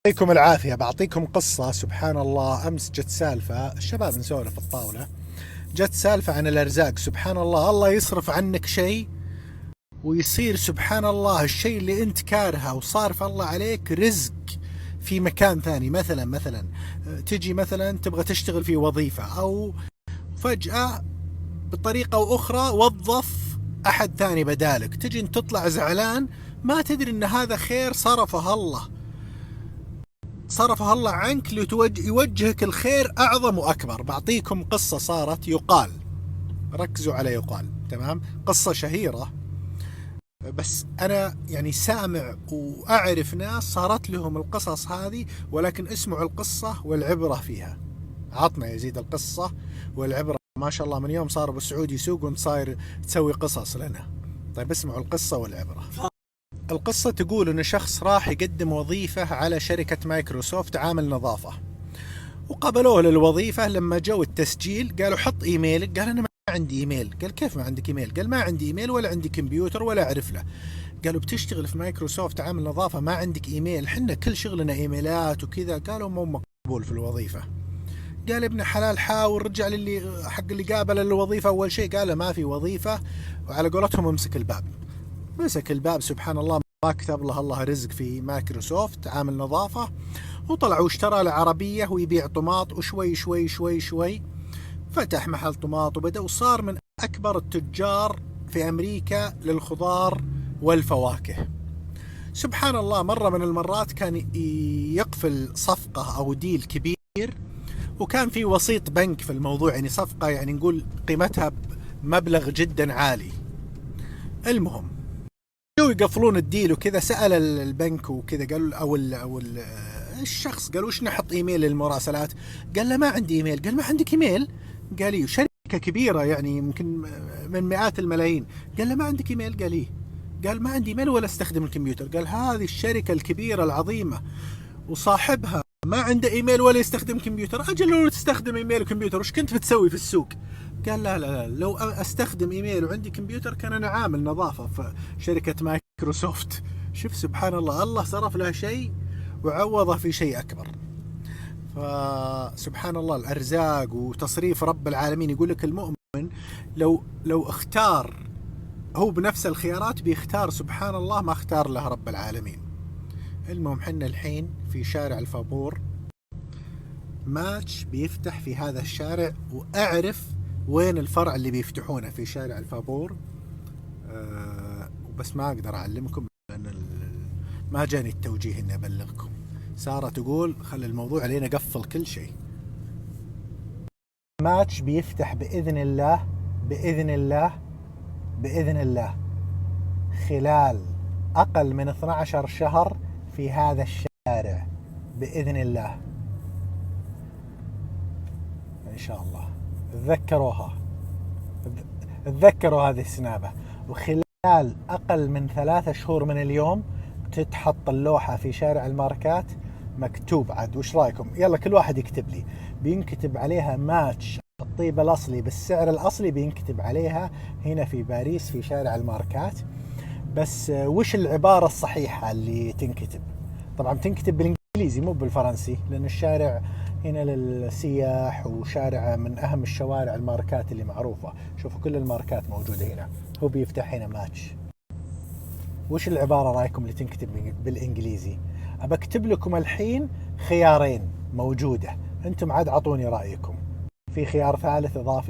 يعطيكم العافية. بعطيكم قصة سبحان الله. أمس جت سالفة، الشباب نسولف في الطاولة، جت سالفة عن الأرزاق. سبحان الله، الله يصرف عنك شيء ويصير سبحان الله الشيء اللي أنت كارهه وصارف الله عليك رزق في مكان ثاني. مثلا تجي مثلا تبغى تشتغل في وظيفة، أو فجأة بطريقة أو أخرى وظف أحد ثاني بدالك، تجي أنت تطلع زعلان، ما تدري أن هذا خير صرفها الله عنك ليوجهك الخير أعظم وأكبر. بعطيكم قصة صارت، يقال، ركزوا على يقال، تمام؟ قصة شهيرة، بس أنا يعني سامع وأعرف ناس صارت لهم القصص هذه، ولكن اسمعوا القصة والعبرة فيها. عطنا يزيد القصة والعبرة. ما شاء الله من يوم صار أبو سعود يسوق وانت صاير تسوي قصص لنا. طيب اسمعوا القصة والعبرة. القصة تقول إن شخص راح يقدم وظيفة على شركة مايكروسوفت عامل نظافة، وقبلوه للوظيفة. لما جو التسجيل قالوا حط إيميلك، قال أنا ما عندي إيميل. قال كيف ما عندك إيميل؟ قال ما عندي إيميل ولا عندي كمبيوتر ولا أعرف له. قالوا بتشتغل في مايكروسوفت عامل نظافة ما عندك إيميل؟ حنا كل شغلنا إيميلات وكذا. قالوا مو مقبول في الوظيفة. قال ابن حلال حاول. رجع للي حق اللي قابل الوظيفة أول شيء، قال ما في وظيفة، وعلى قولتهم امسك الباب. مسك الباب، سبحان الله ما كتب له الله رزق في مايكروسوفت عامل نظافة، وطلع واشترى له عربية ويبيع طماط، وشوي شوي شوي شوي فتح محل طماط، وبدأ وصار من أكبر التجار في أمريكا للخضار والفواكه. سبحان الله مرة من المرات كان يقفل صفقة أو ديل كبير، وكان في وسيط بنك في الموضوع، يعني صفقة يعني نقول قيمتها بمبلغ جدا عالي. المهم جو يقفلون الديل وكذا، سأل البنك وكذا، قالوا الشخص قالوا وش نحط ايميل للمراسلات؟ قال له ما عندي ايميل. قال ما عندك ايميل؟ قال لي شركة كبيرة يعني يمكن من مئات الملايين. قال له ما عندك ايميل؟ قال لي قال ما عندي ايميل ولا استخدم الكمبيوتر. قال هذه الشركة الكبيرة العظيمة وصاحبها ما عنده ايميل ولا يستخدم كمبيوتر، اجل لو تستخدم ايميل وكمبيوتر وش كنت بتسوي في السوق؟ قال لا لو استخدم ايميل وعندي كمبيوتر كان انا عامل نظافة في شركة مايكروسوفت. شوف سبحان الله، الله صرف له شيء وعوضه في شيء اكبر. فسبحان الله الارزاق وتصريف رب العالمين. يقول لك المؤمن لو اختار هو بنفس الخيارات بيختار سبحان الله ما اختار له رب العالمين. المهم حنا الحين في شارع الفابور، ماتش بيفتح في هذا الشارع، وأعرف وين الفرع اللي بيفتحونه في شارع الفابور. بس ما أقدر أعلمكم لأن ما جاني التوجيه إني أبلغكم. سارة تقول خلي الموضوع علينا قفل كل شيء. ماتش بيفتح بإذن الله بإذن الله بإذن الله خلال أقل من 12 شهر في هذا الشارع بإذن الله إن شاء الله. تذكروا هذه السنابة. وخلال أقل من 3 شهور من اليوم تتحط اللوحة في شارع الماركات مكتوب عاد وش رأيكم؟ يلا كل واحد يكتب لي، بينكتب عليها ماتش الطيب الأصلي بالسعر الأصلي، بينكتب عليها هنا في باريس في شارع الماركات. بس وش العبارة الصحيحة اللي تنكتب؟ طبعا تنكتب بالإنجليزي مو بالفرنسي، لأن الشارع هنا للسياح وشارع من أهم الشوارع الماركات اللي معروفة. شوفوا كل الماركات موجودة هنا. هو بيفتح هنا ماتش. وش العبارة رأيكم اللي تنكتب بالإنجليزي؟ أبكتب لكم الحين خيارين موجودة، أنتم عاد عطوني رأيكم. في خيار ثالث إضافي